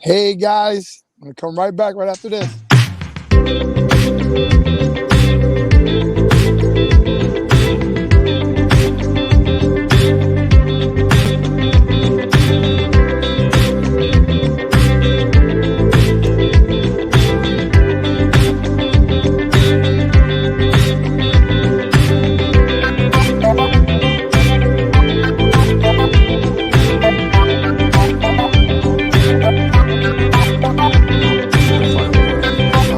Hey guys, I'm gonna come right back right after this.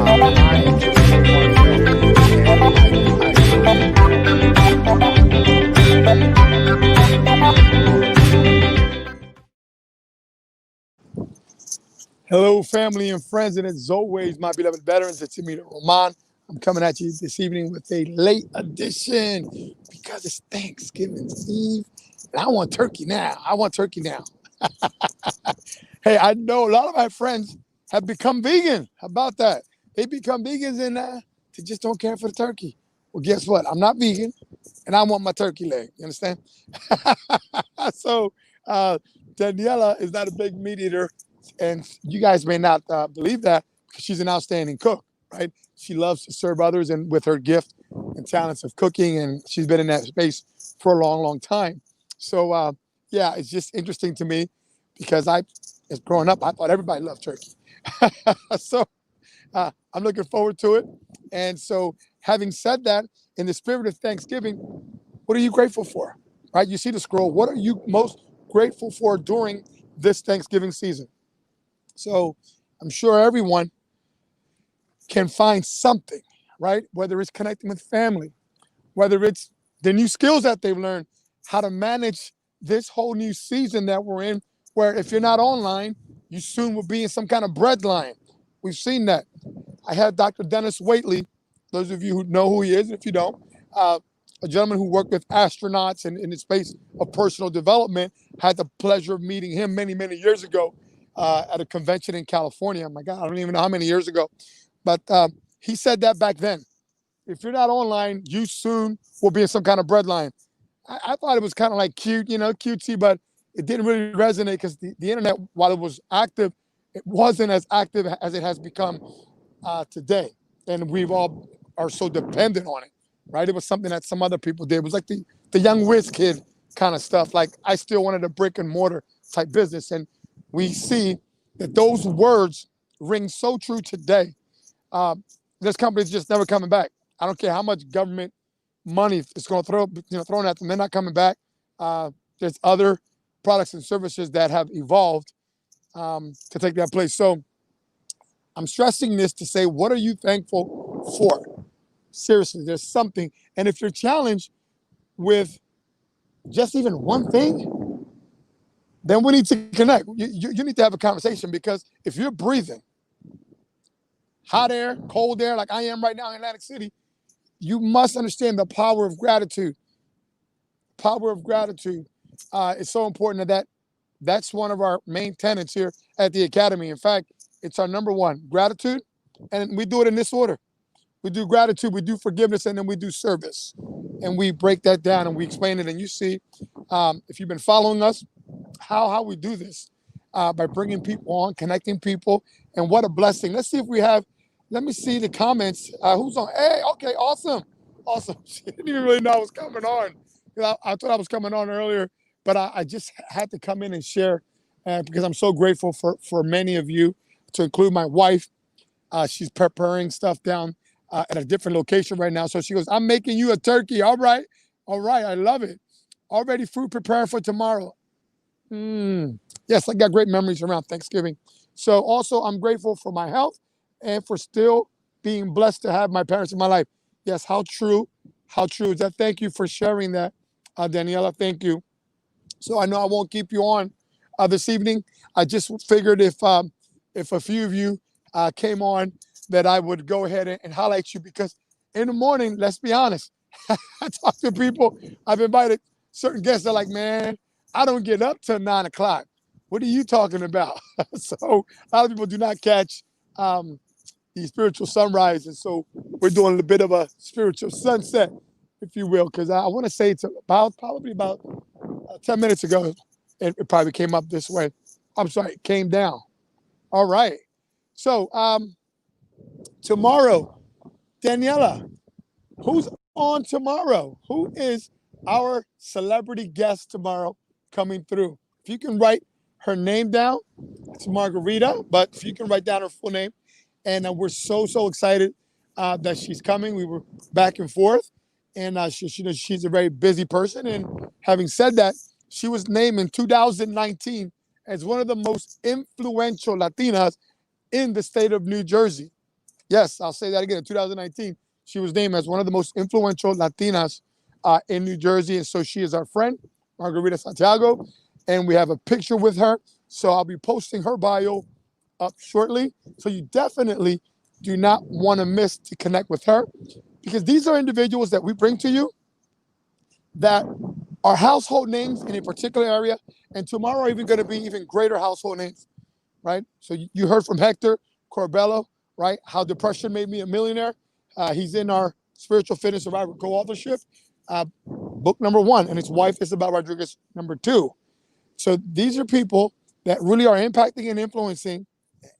So far, I am just so heartfelt, and I believe. Hello, family and friends, and as always, my beloved veterans, it's Amina Roman. I'm coming at you this evening with a late edition because it's Thanksgiving Eve, and I want turkey now. I want turkey now. Hey, I know a lot of my friends have become vegan. How about that? They become vegans and they just don't care for the turkey. Well, guess what? I'm not vegan, and I want my turkey leg. You understand? so, uh, Daniela is not a big meat eater, and you guys may not believe that because she's an outstanding cook, right? She loves to serve others, and with her gift and talents of cooking, and she's been in that space for a long, long time. So, yeah, it's just interesting to me because as growing up, I thought everybody loved turkey. so, I'm looking forward to it. And so, having said that, in the spirit of Thanksgiving, what are you grateful for? Right? You see the scroll. What are you most grateful for during this Thanksgiving season? So I'm sure everyone can find something, right? Whether it's connecting with family, whether it's the new skills that they've learned, how to manage this whole new season that we're in, where if you're not online, you soon will be in some kind of breadline. We've seen that. I had Dr. Dennis Waitley, those of you who know who he is, and if you don't, uh, a gentleman who worked with astronauts in the space of personal development, had the pleasure of meeting him many, many years ago at a convention in California. My God, I don't even know how many years ago. But he said that back then. If you're not online, you soon will be in some kind of breadline. I thought it was kind of like cute, cutesy, but it didn't really resonate because the internet, while it was active, it wasn't as active as it has become today, and we've all are so dependent on it, right? It was something that some other people did. It was like the young whiz kid kind of stuff. Like I still wanted a brick and mortar type business, and we see that those words ring so true today. Uh, this company's just never coming back. I don't care how much government money it's going to thrown at them. They're not coming back. There's other products and services that have evolved to take that place. So I'm stressing this to say, what are you thankful for? Seriously, there's something. And if you're challenged with just even one thing, then we need to connect. You need to have a conversation because if you're breathing hot air, cold air, like I am right now in Atlantic City, you must understand the power of gratitude. Power of gratitude is so important that's one of our main tenets here at the Academy. In fact, it's our number one gratitude, and we do it in this order. We do gratitude, we do forgiveness, and then we do service. And we break that down and we explain it. And you see, if you've been following us, how we do this by bringing people on, connecting people. And what a blessing. Let's see if we have, let me see the comments. Who's on? Hey, okay, awesome. Awesome. She didn't even really know I was coming on. I thought I was coming on earlier, but I just had to come in and share because I'm so grateful for many of you, to include my wife. She's preparing stuff down at a different location right now. So she goes, I'm making you a turkey. All right. All right. I love it. Already food prepared for tomorrow. Yes, I got great memories around Thanksgiving. So also, I'm grateful for my health and for still being blessed to have my parents in my life. Yes, how true. How true is that? Thank you for sharing that, Daniela. Thank you. So I know I won't keep you on this evening. I just figured if a few of you came on, that I would go ahead and highlight you because in the morning, let's be honest, I talk to people. I've invited certain guests. They're like, man, I don't get up till 9 o'clock. What are you talking about? So a lot of people do not catch the spiritual sunrise. And so we're doing a bit of a spiritual sunset, if you will, because I want to say it's probably about 10 minutes ago, it probably came up this way. I'm sorry, it came down. All right. So tomorrow, Daniela, who's on tomorrow? Who is our celebrity guest tomorrow coming through? If you can write her name down, it's Margarita, but if you can write down her full name. And we're so excited that she's coming. We were back and forth, and she's a very busy person. And having said that, she was named in 2019 as one of the most influential Latinas in the state of New Jersey. Yes, I'll say that again. In 2019, she was named as one of the most influential Latinas in New Jersey. And so she is our friend, Margarita Santiago. And we have a picture with her. So I'll be posting her bio up shortly. So you definitely do not want to miss to connect with her, because these are individuals that we bring to you that are household names in a particular area. And tomorrow are even going to be even greater household names, right? So you heard from Hector Corbello, right? How Depression Made Me a Millionaire. He's in our Spiritual Fitness Survivor co-authorship, book number 1, and his wife Isabel Rodriguez number 2. So these are people that really are impacting and influencing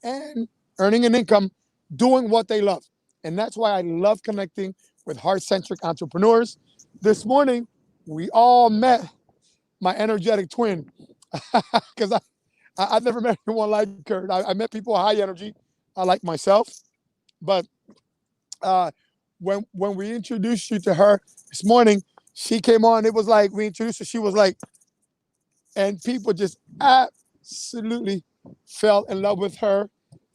and earning an income doing what they love. And that's why I love connecting with heart-centric entrepreneurs. This morning, we all met my energetic twin, because I've never met anyone like her. I met people high energy, like myself. But when we introduced you to her this morning, she came on. It was like we introduced her. She was like, and people just absolutely fell in love with her,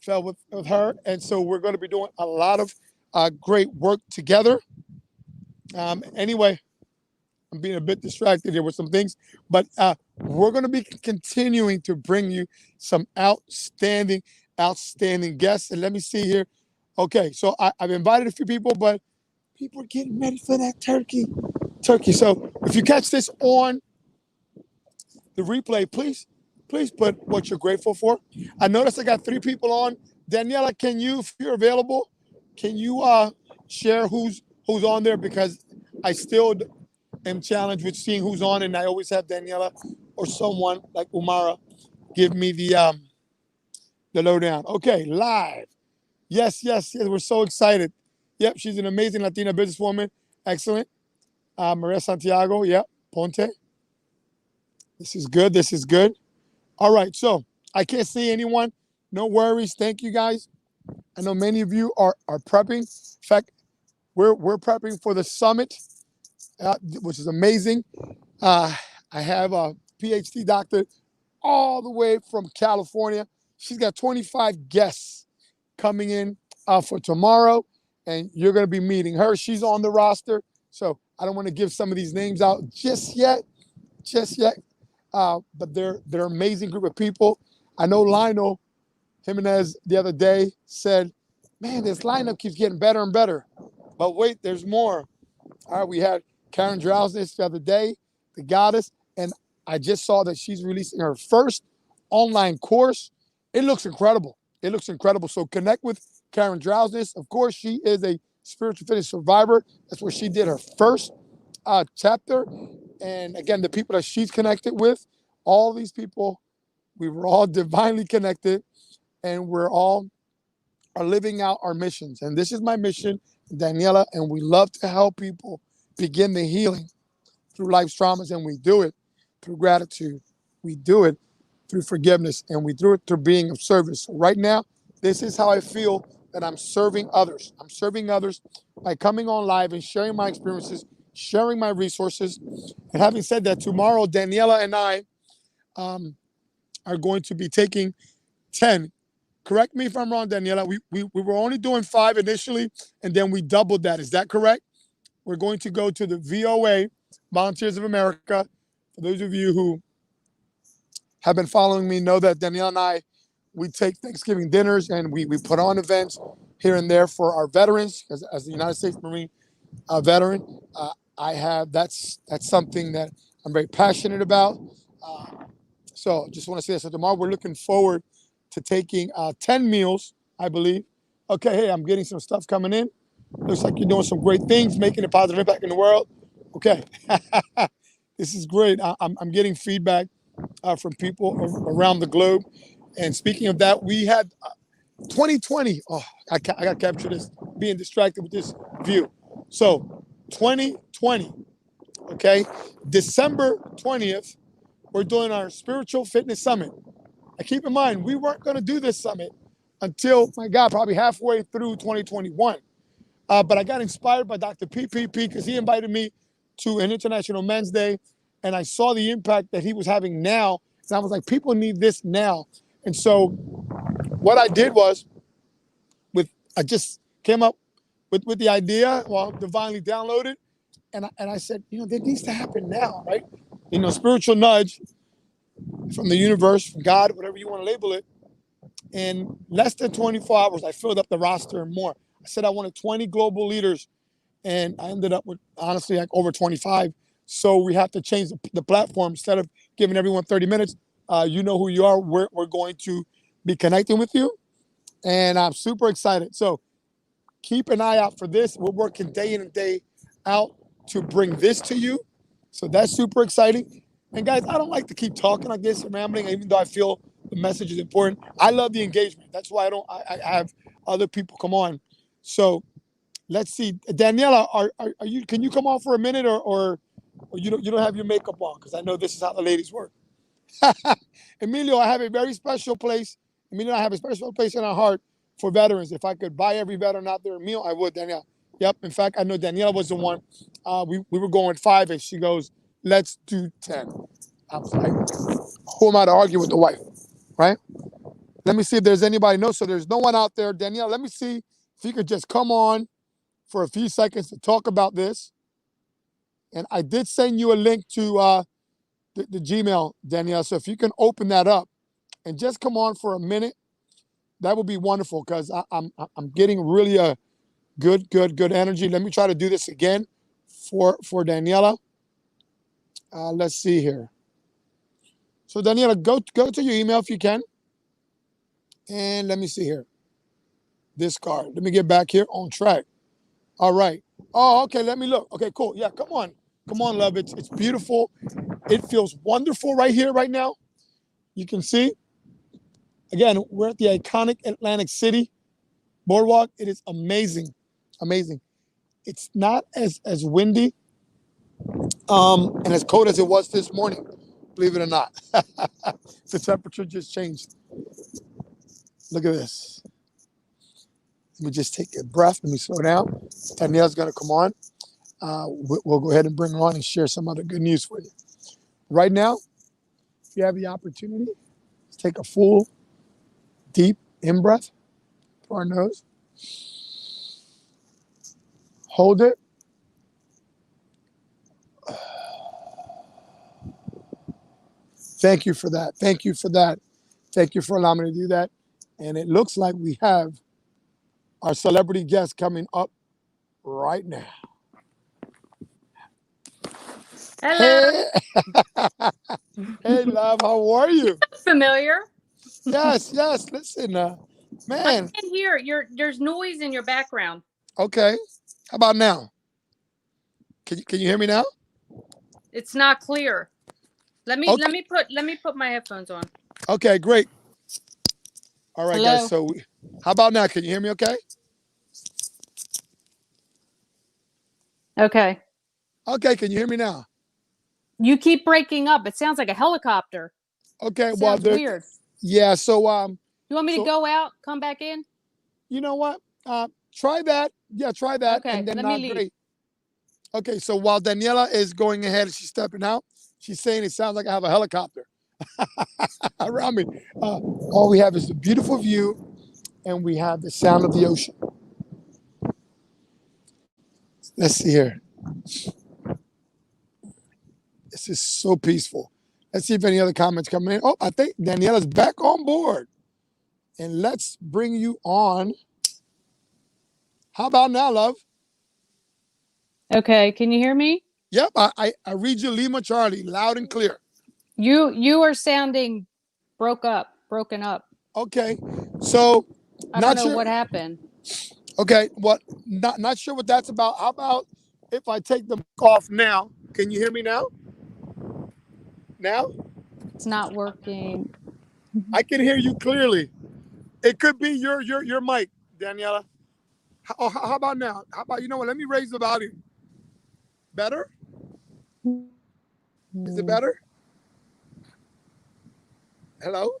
with her. And so we're going to be doing a lot of great work together. Anyway, I'm being a bit distracted here with some things, but we're going to be continuing to bring you some outstanding guests. And let me see here. Okay, so I've invited a few people, but people are getting ready for that turkey. So if you catch this on the replay, please put what you're grateful for. I noticed I got 3 people on. Daniela, can you, if you're available, can you share who's on there? Because I still am challenged with seeing who's on, and I always have Daniela or someone like Umara give me the lowdown. Okay, live. Yes, we're so excited. Yep, she's an amazing Latina businesswoman. Excellent. Maria Santiago, yep, Ponte. This is good. All right, so I can't see anyone. No worries. Thank you, guys. I know many of you are prepping. In fact, we're prepping for the summit, which is amazing. I have a PhD doctor all the way from California. She's got 25 guests coming in for tomorrow, and you're going to be meeting her. She's on the roster, so I don't want to give some of these names out just yet. But they're an amazing group of people. I know Lionel Jimenez the other day said, man, this lineup keeps getting better and better. But wait, there's more. All right, we had Karen Drowsiness the other day, the goddess, and I just saw that she's releasing her first online course. It looks incredible. So connect with Karen Drowsiness. Of course, she is a spiritual fitness survivor. That's where she did her first chapter. And again, the people that she's connected with, all these people, we were all divinely connected, and we're all are living out our missions. And this is my mission, Daniela, and we love to help people begin the healing through life's traumas, and we do it through gratitude. We do it through forgiveness, and we do it through being of service. So right now, this is how I feel that I'm serving others. I'm serving others by coming on live and sharing my experiences, sharing my resources. And having said that, tomorrow, Daniela and I are going to be taking 10. Correct me if I'm wrong, Daniela. We were only doing 5 initially, and then we doubled that. Is that correct? We're going to go to the VOA, Volunteers of America. For those of you who have been following me know that Daniela and I, we take Thanksgiving dinners, and we put on events here and there for our veterans. As the United States Marine veteran, I have that's something that I'm very passionate about. So just want to say that. So tomorrow we're looking forward to taking 10 meals, I believe. Okay, hey, I'm getting some stuff coming in. Looks like you're doing some great things, making a positive impact in the world. Okay, this is great. I'm getting feedback from people around the globe. And speaking of that, we had 2020. Oh, I got to capture this, being distracted with this view. So 2020, okay, December 20th, we're doing our spiritual fitness summit. Now keep in mind, we weren't going to do this summit until, my God, probably halfway through 2021. But I got inspired by Dr. PPP because he invited me to an International Men's Day, and I saw the impact that he was having now. And I was like, people need this now. And so what I did was, I just came up with the idea, well, divinely downloaded, and I said, that needs to happen now, right? Spiritual nudge from the universe, from God, whatever you want to label it. In less than 24 hours, I filled up the roster and more. I said I wanted 20 global leaders, and I ended up with, honestly, like over 25. So we have to change the platform. Instead of giving everyone 30 minutes, you know who you are. We're going to be connecting with you, and I'm super excited. So keep an eye out for this. We're working day in and day out to bring this to you. So that's super exciting. And guys, I don't like to keep talking like this and rambling, even though I feel the message is important. I love the engagement. That's why I have other people come on. So let's see. Daniela, are you, can you come on for a minute, or you don't have your makeup on? Because I know this is how the ladies work. Emilio, I have a very special place. Emilio, I have a special place in our heart for veterans. If I could buy every veteran out there a meal, I would, Danielle. Yep. In fact, I know Daniela was the one. We were going 5, and she goes, let's do 10. I was like, who am I to argue with the wife, right? Let me see if there's anybody knows. So there's no one out there. Danielle, let me see if you could just come on for a few seconds to talk about this. And I did send you a link to the Gmail, Danielle. So if you can open that up and just come on for a minute, that would be wonderful, because I'm getting really a good energy. Let me try to do this again for Daniela. Let's see here. So Daniela, go to your email if you can, and let me see here. This card. Let me get back here on track. All right. Oh, okay. Let me look. Okay, cool. Yeah, come on, love. It's beautiful. It feels wonderful right here, right now. You can see. Again, we're at the iconic Atlantic City Boardwalk. It is amazing, amazing. It's not as windy and as cold as it was this morning, believe it or not. The temperature just changed. Look at this. Let me just take a breath. Let me slow down. Danielle's going to come on. We'll go ahead and bring her on and share some other good news for you. Right now, if you have the opportunity, let's take a full, deep in-breath through our nose. Hold it. Thank you for that. Thank you for that. Thank you for allowing me to do that. And it looks like we have our celebrity guest coming up right now. Hello. Hey, hey, love. How are you? Familiar. Yes. Listen, I man. can't hear. There's noise in your background. Okay. How about now? Can you hear me now? It's not clear. Let me put my headphones on. Okay, great. All right, Hello? guys. So, how about now? Can you hear me? Okay. Okay. Okay. Can you hear me now? You keep breaking up. It sounds like a helicopter. Okay. Sounds weird. Yeah. So You want me to go out, come back in? You know what? Try that. Yeah, try that. Okay, And then let me leave. great. Okay. So while Daniela is going ahead and she's stepping out, she's saying it sounds like I have a helicopter around me. All we have is a beautiful view, and we have the sound of the ocean. Let's see here. This is so peaceful. Let's see if any other comments coming in. Oh, I think Daniela's back on board. And let's bring you on. How about now, love? Okay, can you hear me? Yep, I read you Lima Charlie loud and clear. You are sounding broken up. Okay, so I don't know what happened. Okay, not sure what that's about. How about if I take the mic off now? Can you hear me now? Now? It's not working. I can hear you clearly. It could be your mic, Daniela. How about now? How about, you know what? Let me raise the volume. Better? Is it Mm. better? Hello?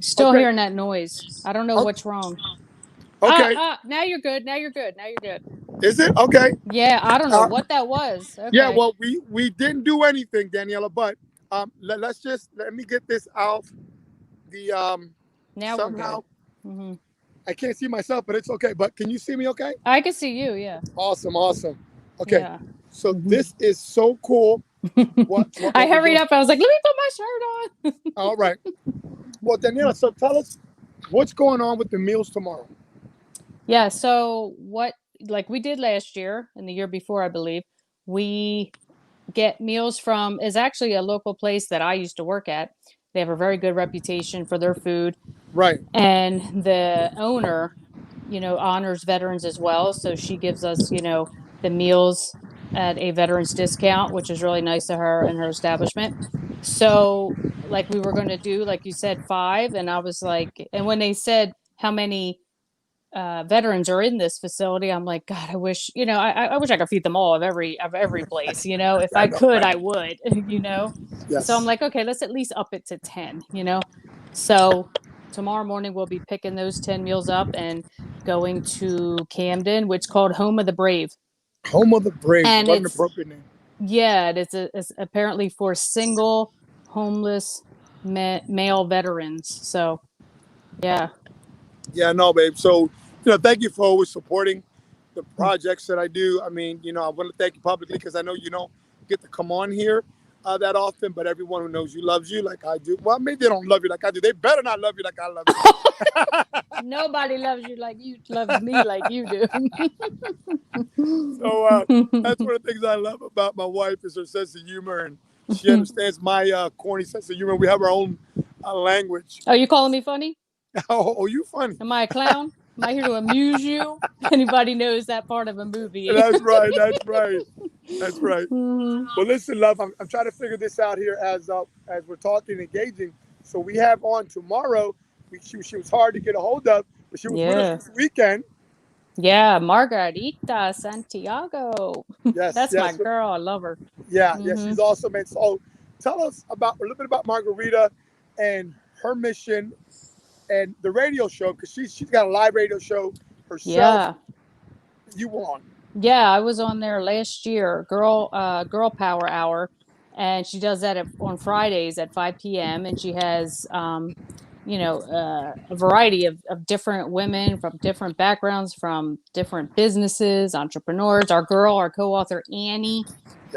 Still Okay. hearing that noise. I don't know O- what's wrong. Okay. Now you're good. Now you're good. Now you're good. Is it? Okay. Yeah, I don't know Uh, what that was. yeah, Okay. well, we didn't do anything, Daniela, but let me get this out. The Now we're good. somehow Hmm. I can't see myself, but it's okay. But can you see me okay? I can see you. Yeah. Awesome, awesome. Okay. Yeah. So Hmm. this is so cool. What I we're hurried doing. up. I was like, let me put my shirt on. All right. Well, Daniela, so tell us what's going on with the meals tomorrow. Yeah. So what, like we did last year and the year before, I believe, we get meals from is actually a local place that I used to work at. They have a very good reputation for their food, Right. and the owner, honors veterans as well. So she gives us, the meals at a veterans discount, which is really nice of her and her establishment. So, like we were going to do, like you said, five, and I was like, and when they said how many veterans are in this facility, I'm like, God, I wish, I wish I could feed them all of every place. If I I know, could, right? I would. So I'm Yes. like, okay, let's at least up it to 10. So tomorrow morning we'll be picking those 10 meals up and going to Camden, which is called Home of the Brave. Home of the Brave. And What an appropriate name. yeah, it's apparently for single homeless male veterans. So yeah. Yeah, no, babe. So, thank you for always supporting the projects that I do. I mean, I want to thank you publicly because I know you don't get to come on here that often, but everyone who knows you loves you like I do. Well, maybe they don't love you like I do. They better not love you like I love Nobody loves you like you loves me like you do. you. So that's one of the things I love about my wife is her sense of humor, and she understands my corny sense of humor. We have our own language. Are you calling me funny? Oh, you funny. Am I a clown? Am I here to amuse you? Anybody knows that part of a movie? That's right. That's right. That's right. Mhm. Well, listen, love. I'm trying to figure this out here as we're talking, engaging. So we have on tomorrow. She was hard to get a hold of, but she was with us Yeah. this weekend. Yeah, Margarita Santiago. Yes, That's my yes, girl. I love her. yeah. Hmm. She's awesome. And so, tell us about a little bit about Margarita and her mission and the radio show because she's got a live radio show herself. Yeah. You were on. Yeah, I was on there last year, Girl Power Hour, and she does that on Fridays at 5 p.m. And she has, a variety of different women from different backgrounds, from different businesses, entrepreneurs. Our co-author Annie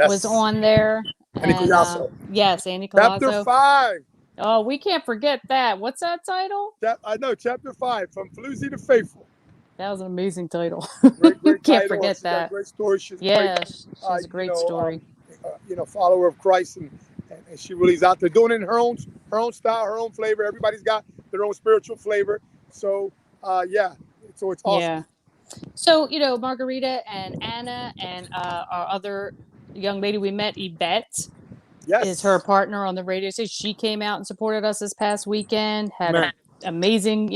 was Yes, on there, Annie and Collazo. yes, Annie Chapter Colazzo. 5. Oh, we can't forget that. What's that title? I know, Chapter 5, From Floozy to Faithful. That was an amazing title. Great Can't title. forget She's got a that. great story. She's a great, Yeah, she uh, has a you great know, story. follower of Christ, and she really is out there doing it in her own style, her own flavor. Everybody's got their own spiritual flavor. So, yeah. So it's awesome. Yeah. So, Margarita and Anna and our other young lady we met, Yvette, is her Yes, partner on the radio station. She came out and supported us this past weekend, had a man. amazing,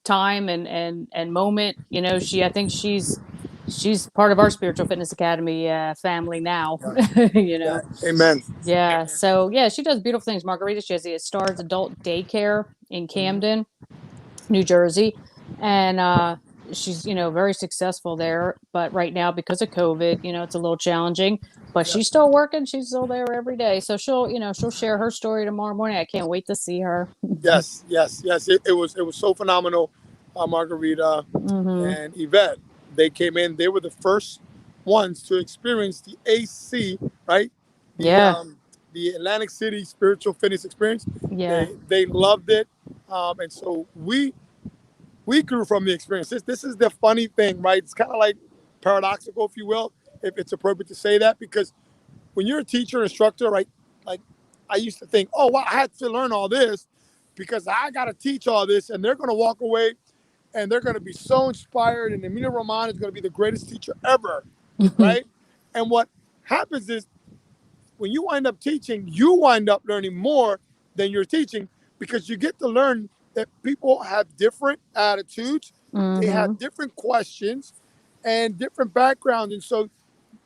time and moment. I think she's part of our Spiritual Fitness Academy family now. Yeah, you yeah. know. Amen. Yeah. So yeah, she does beautiful things. Margarita, she has the Stars Adult Daycare in Mhm. Camden, New Jersey, and she's very successful there. But right now, because of COVID, it's a little challenging. But Yeah. she's still working. She's still there every day. So she'll share her story tomorrow morning. I can't wait to see her. Yes, yes, yes. It was so phenomenal. Margarita Hmm. and Yvette, they came in. They were the first ones to experience the AC, right? The Yeah, um, the Atlantic City Spiritual Fitness Experience. yeah, They loved it, and so we grew from the experience. This is the funny thing, right? It's kind of like paradoxical, if you will, if it's appropriate to say that, because when you're a teacher, instructor, right? Like I used to think, oh, wow, I had to learn all this because I got to teach all this, and they're going to walk away and they're going to be so inspired, and Emilio Roman is going to be the greatest teacher ever, right? And what happens is when you wind up teaching, you wind up learning more than you're teaching because you get to learn that people have different attitudes, they Mm-hmm. have different questions, and different backgrounds. And so,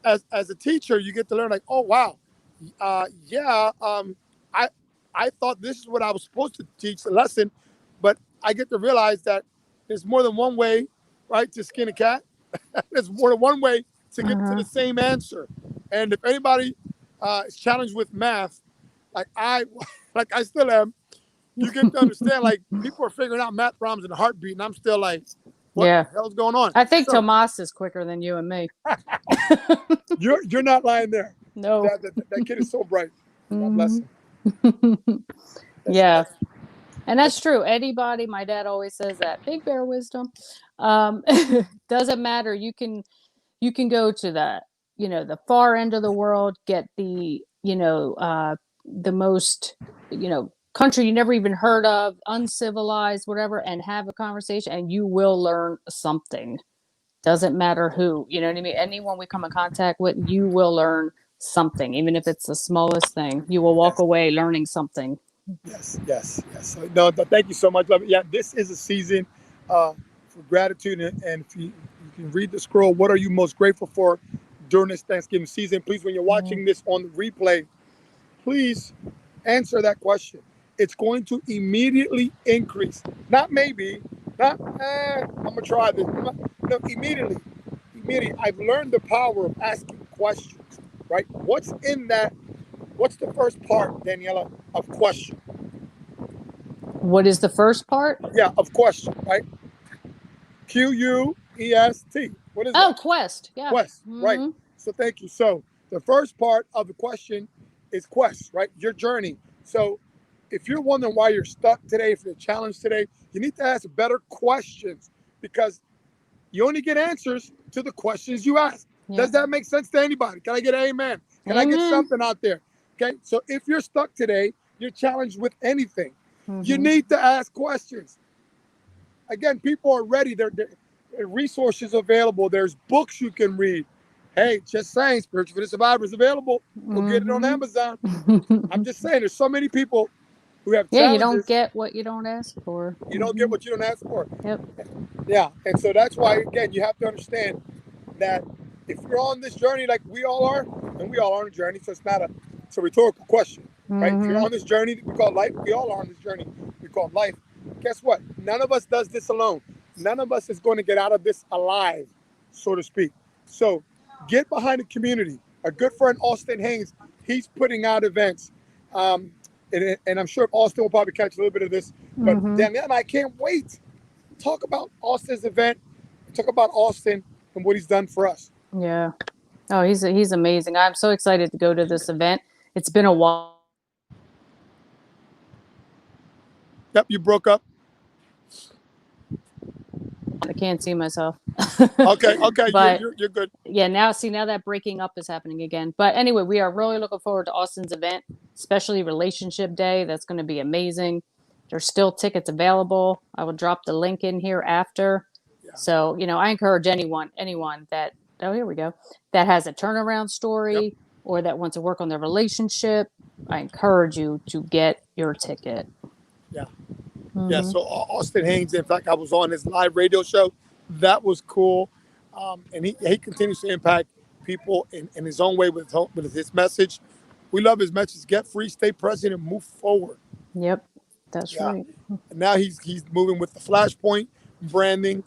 as a teacher, you get to learn like, oh wow, yeah, I thought this is what I was supposed to teach the lesson, but I get to realize that there's more than one way, right, to skin a cat. There's more than one way to get to the Uh-huh. same answer. And if anybody is challenged with math, like I, like I still am, you get to understand like people are figuring out math problems in a heartbeat, and I'm still like, what the Yeah. hell's going on? I think So Tomas is quicker than you and me. you're not lying there. No. That kid is so bright. God bless Hmm. him. Yeah. That's And that's true. Anybody, my dad always says that. Big bear wisdom. Um, doesn't matter. You can go to the far end of the world, get the most, country you never even heard of, uncivilized, whatever, and have a conversation, and you will learn something. Doesn't matter who, you know what I mean? Anyone we come in contact with, you will learn something, even if it's the smallest thing. You will walk yes, away learning something. yes. So, no, thank you so much, love. Yeah, this is a season for gratitude, and if you can read the scroll, what are you most grateful for during this Thanksgiving season? Please, when you're Mhm. watching this on the replay, please answer that question. It's going to immediately increase. Not maybe, not, I'm going to try this. No, immediately. Immediately. I've learned the power of asking questions, right? What's in that? What's the first part, Daniela, of question? What is the first part? Yeah, of question, right? Quest. What is that? Oh, quest. Yeah. Quest, right? Hmm. So thank you. So the first part of the question is quest, right? Your journey. So if you're wondering why you're stuck today, if you're challenged today, you need to ask better questions because you only get answers to the questions you ask. Yeah. Does that make sense to anybody? Can I get an amen? Can I get Amen. something out there? Okay. So if you're stuck today, you're challenged with anything. You Hmm. need to ask questions. Again, people are ready. There are resources available. There's books you can read. Hey, just saying, Spiritual for the Survivor is available. Go get it on Hmm. Amazon. I'm just saying, there's so many people who have Yeah, you don't challenges. get what you don't ask for. You don't get Hmm. what you don't ask for. Yep. Yeah, and so that's why, again, you have to understand that if you're on this journey like we all are, and we all are on a journey, so it's a rhetorical question, right? If you're Hmm. on this journey we call life, we all are on this journey we call life. Guess what? None of us does this alone. None of us is going to get out of this alive, so to speak. So get behind the community. Our good friend Austin Haynes, he's putting out events. Um, and I'm sure Austin will probably catch a little bit of this, but Hmm. Danielle and I can't wait talk about Austin's event, talk about Austin and what he's done for us. Yeah. Oh, he's amazing. I'm so excited to go to this event. It's been a while. Yep, you broke up. I can't see myself. Okay, But you're good. yeah, now that breaking up is happening again. But anyway, we are really looking forward to Austin's event, especially Relationship Day. That's going to be amazing. There's still tickets available. I will drop the link in here after. Yeah. So, I encourage anyone that, oh, here we go, that has a turnaround Yep. story or that wants to work on their relationship. I encourage you to get your ticket. Yeah. Yeah. Hmm. So Austin Haynes, in fact, I was on his live radio show. That was cool. And he continues to impact people in his own way with his message. We love his message. Get free, stay present, and move forward. Yep, that's Yeah. right. And now he's moving with the flashpoint branding.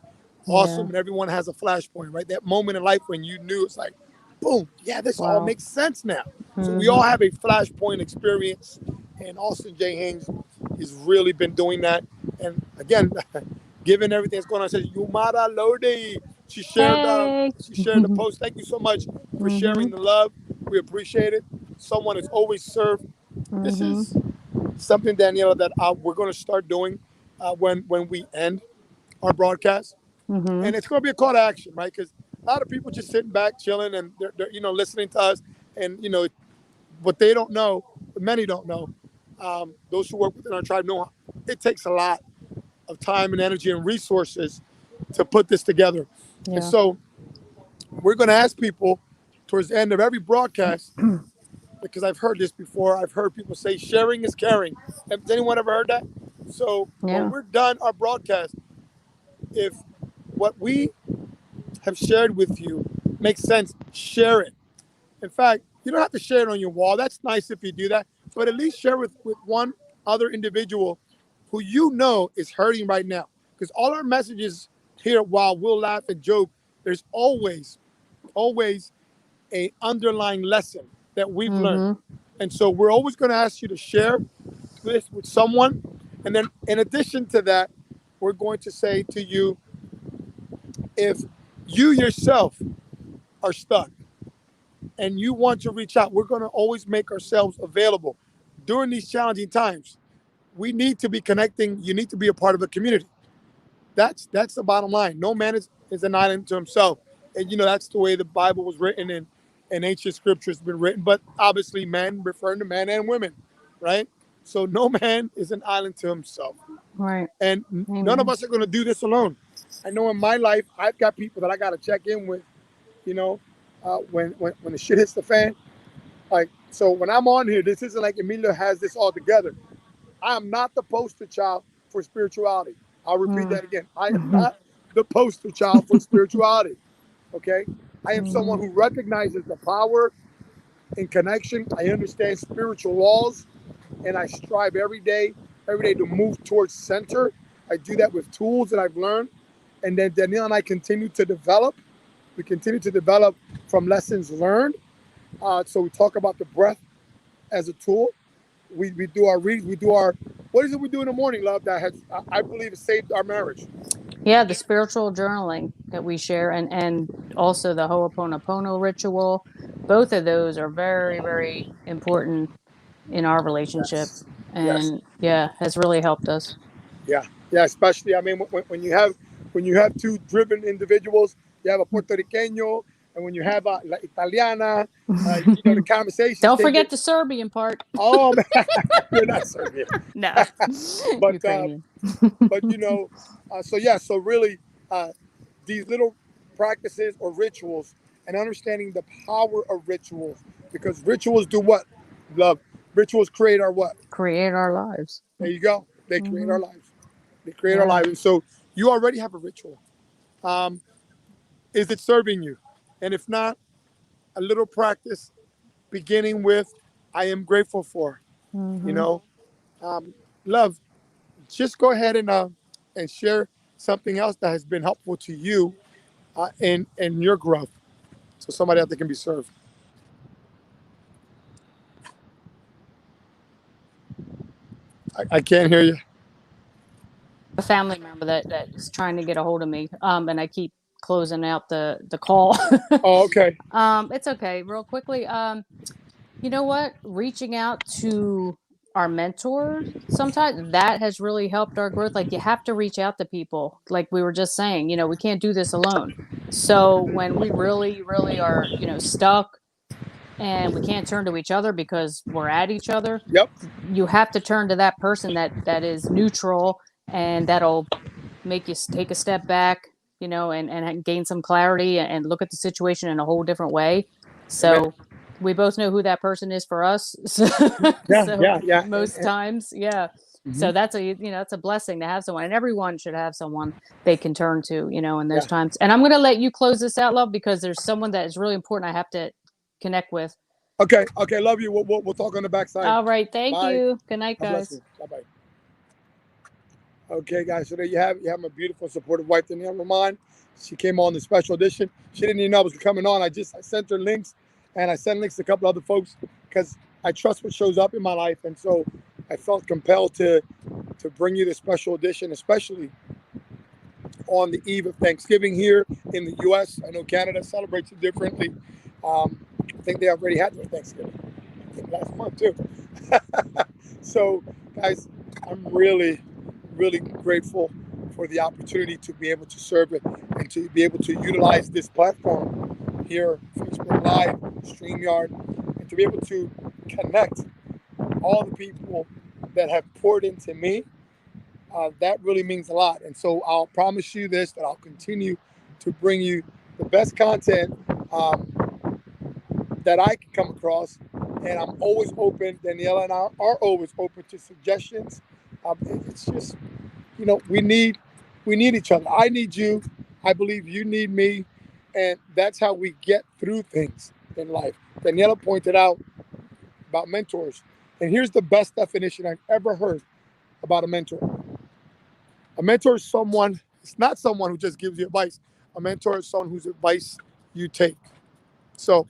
Awesome. Yeah. And everyone has a flashpoint, right? That moment in life when you knew it's like, boom, yeah, this all Wow. makes sense now. So we all Hmm. have a flashpoint experience. And Austin J. Haynes has really been doing that. And again, given everything that's going on, says Yumara Lodi. Hey. She shared the post. Thank you so much for Hmm. sharing the love. We appreciate it. Someone has always served. This Hmm. is something, Daniela, that we're going to start doing when we end our broadcast, Hmm. and it's going to be a call to action, right? Because a lot of people just sitting back, chilling, and they're listening to us, and what they don't know, many don't know. Those who work within our tribe know it takes a lot of time and energy and resources to put this together, and Yeah. so we're going to ask people towards the end of every broadcast because I've heard this before. I've heard people say sharing is caring. Has anyone ever heard that? So when Yeah. we're done our broadcast, if what we have shared with you makes sense, share it. In fact, you don't have to share it on your wall. That's nice if you do that, but at least share with one other individual who you know is hurting right now. Because all our messages here, while we'll laugh and joke, there's always a underlying lesson that we've learned. Mm-hmm. And so we're always going to ask you to share this with someone. And then in addition to that, we're going to say to you, if you yourself are stuck and you want to reach out, we're going to always make ourselves available during these challenging times. We need to be connecting. You need to be a part of a community. That's the bottom line. No man is an island to himself. And that's the way the Bible was written and ancient scriptures been written. But obviously men referring to men and women, right? So no man is an island to himself. Right. And none of Amen. us are going to do this alone. I know in my life, I've got people that I got to check in with, you know, when the shit hits the fan. Like, so when I'm on here, this isn't like Emilio has this all together. I am not the poster child for spirituality. I'll repeat Mm. that again. I am not the poster child for spirituality. Okay? I am someone Mhm. who recognizes the power in connection. I understand spiritual laws, and I strive every day to move towards center. I do that with tools that I've learned. And then Danielle and I continue to develop. We continue to develop from lessons learned. So we talk about the breath as a tool. We do our reads. We do our, what is it we do in the morning, love, that has, I believe, it saved our marriage? Yeah, the spiritual journaling that we share, and also the Ho'oponopono ritual. Both of those are very, very important in our relationship, Yes. Yes. and yeah, has really helped us. Yeah. Yeah. Especially, I mean, when you have two driven individuals, you have a Puerto Riqueño, and when you have a La Italiana, the conversations Don't can forget get, the Serbian part. oh man, you're not Serbian. No, but Ukrainian. so yeah, so really, uh, these little practices or rituals, and understanding the power of rituals, because rituals do what? Love. Rituals create our what? Create our lives. There you go. They create Hmm. our lives. They create our Yeah. lives. And so you already have a ritual. Um, is it serving you? And if not, a little practice beginning with, I am grateful for, you Hmm. know, um, love. Just go ahead and share something else that has been helpful to you in your growth. So somebody out there can be served. I can't hear you. A family member that is trying to get a hold of me, and I keep closing out the call. Oh, okay. It's okay. Real quickly, you know what? Reaching out to our mentors sometimes that has really helped our growth. Like you have to reach out to people. Like we were just saying, we can't do this alone. So when we really, really are, stuck and we can't turn to each other because we're at each other, Yep. you have to turn to that person that is neutral and that'll make you take a step back, and gain some clarity and look at the situation in a whole different way. Amen. So we both know who that person is for us. So, Yeah, so yeah, yeah. most times, yeah. So Mhm. that's a blessing to have someone, and everyone should have someone they can turn to, in those Yeah. times. And I'm going to let you close this out, love, because there's someone that is really important. I have to connect with. Okay. Okay. Love you. We'll talk on the backside. All right. Thank Bye. you. Good night, God bless you. guys. Bye bye. Okay, guys. So there you have my beautiful, supportive wife, Danielle Roman. She came on the special edition. She didn't even know I was coming on. I sent her links, and I sent links to a couple other folks because I trust what shows up in my life, and so I felt compelled to bring you this special edition, especially on the eve of Thanksgiving here in the U.S. I know Canada celebrates it differently. I think they already had their Thanksgiving. I think last month too. So, guys, I'm really, really grateful for the opportunity to be able to serve it and to be able to utilize this platform here, Facebook Live, StreamYard, and to be able to connect all the people that have poured into me. That really means a lot. And so I'll promise you this, that I'll continue to bring you the best content that I can come across. And I'm always open. Daniela and I are always open to suggestions It's just, we need each other. I need you. I believe you need me, and that's how we get through things in life. Daniela pointed out about mentors, and here's the best definition I've ever heard about a mentor. A mentor is someone. It's not someone who just gives you advice. A mentor is someone whose advice you take. So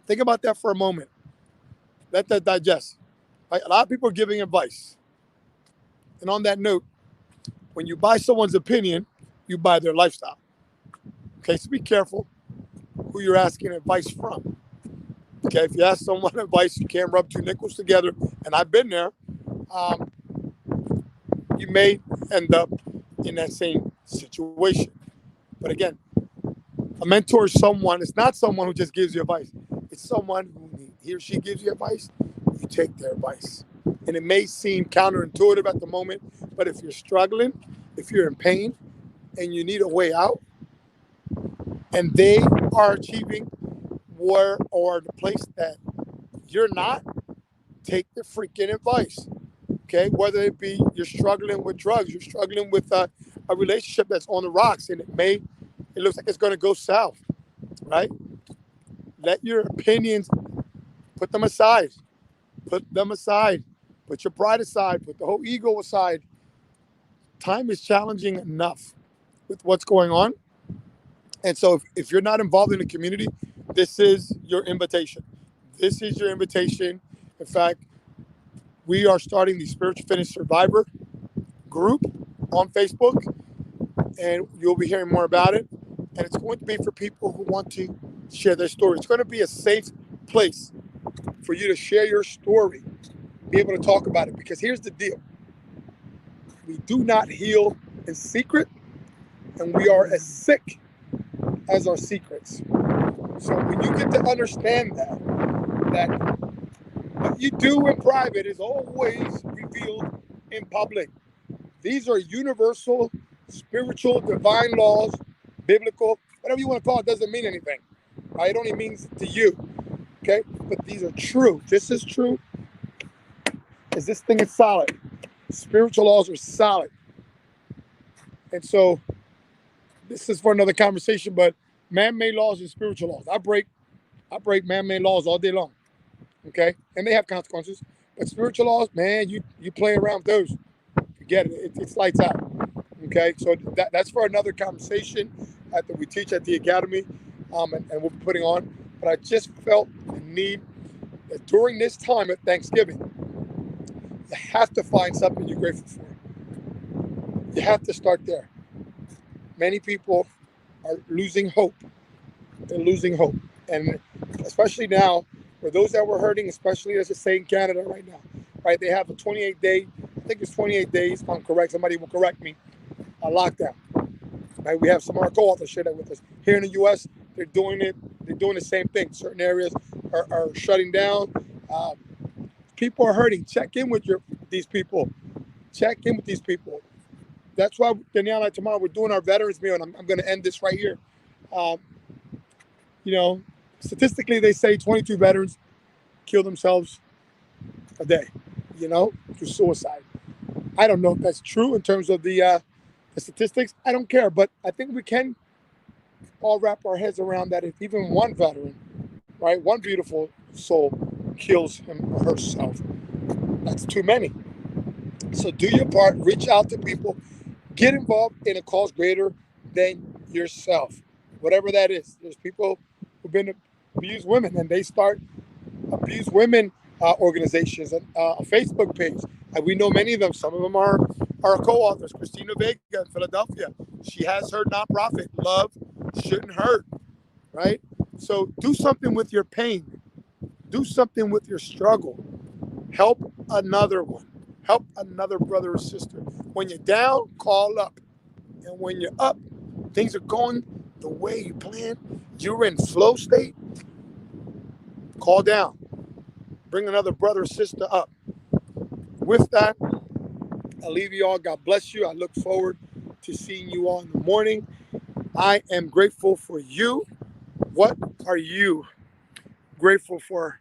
think about that for a moment. Let that digest. Like, a lot of people are giving advice, and on that note, when you buy someone's opinion, you buy their lifestyle. Okay, so be careful who you're asking advice from. Okay, if you ask someone advice, you can't rub two nickels together, and I've been there. Um, you may end up in that same situation. But again, a mentor is someone. It's not someone who just gives you advice. It's someone who he or she gives you advice. You take their advice, and it may seem counterintuitive at the moment, but if you're struggling, if you're in pain, and you need a way out, and they are achieving where or the place that you're not, take the freaking advice. Okay, whether it be you're struggling with drugs, you're struggling with a relationship that's on the rocks, and it looks like it's going to go south, right? Let your opinions, put them aside. Put them aside. Put your pride aside. Put the whole ego aside. Time is challenging enough with what's going on. And so if you're not involved in the community, this is your invitation. This is your invitation. In fact, we are starting the Spiritual Fitness Survivor group on Facebook, and you'll be hearing more about it. And it's going to be for people who want to share their story. It's going to be a safe place for you to share your story, be able to talk about it. Because here's the deal. We do not heal in secret, and we are as sick as our secrets. So when you get to understand that what you do in private is always revealed in public. These are universal, spiritual, divine laws, biblical, whatever you want to call it, doesn't mean anything. Right? It only means to you. Okay? But these are true. Just as true as this thing is solid. Spiritual laws are solid. And so this is for another conversation, but man-made laws and spiritual laws. I break man-made laws all day long. Okay? And they have consequences. But spiritual laws, man, you play around with those. Forget it. It's lights out. Okay? So that's for another conversation that we teach at the Academy, and we'll be putting on. But I just felt the need that during this time at Thanksgiving, you have to find something you're grateful for. You have to start there. Many people are losing hope. They're losing hope. And especially now, for those that were hurting, especially as I say in Canada right now, right? They have a 28-day, I think it's 28 days, if I'm correct, somebody will correct me, a lockdown. Right? We have some of our co-authors share that with us. Here in the U.S., they're doing the same thing. Certain areas are shutting down. People are hurting. Check in with these people. Check in with these people. That's why Danielle and I tomorrow we're doing our veterans meal, and I'm going to end this right here. Statistically, they say 22 veterans kill themselves a day, through suicide. I don't know if that's true in terms of the statistics. I don't care, but I think we can all wrap our heads around that. If even one veteran, right, one beautiful soul kills him or herself, that's too many. So do your part, reach out to people, get involved in a cause greater than yourself, whatever that is. There's people who've been abused women, and they start abused women organizations, and a Facebook page. And we know many of them. Some of them are co-authors. Christina Vega in Philadelphia. She has her nonprofit, Love Shouldn't Hurt, right? So do something with your pain. Do something with your struggle. Help another one. Help another brother or sister. When you're down, call up. And when you're up, things are going the way you plan. You're in flow state. Call down. Bring another brother or sister up. With that, I'll leave you all. God bless you. I look forward to seeing you all in the morning. I am grateful for you. What are you grateful for,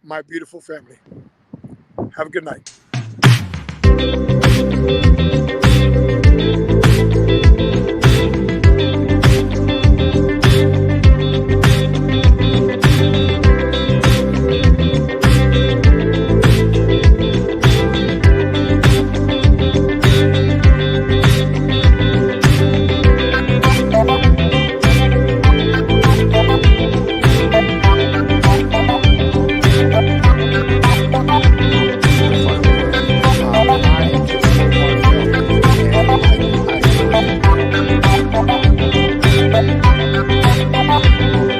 my beautiful family? Have a good night.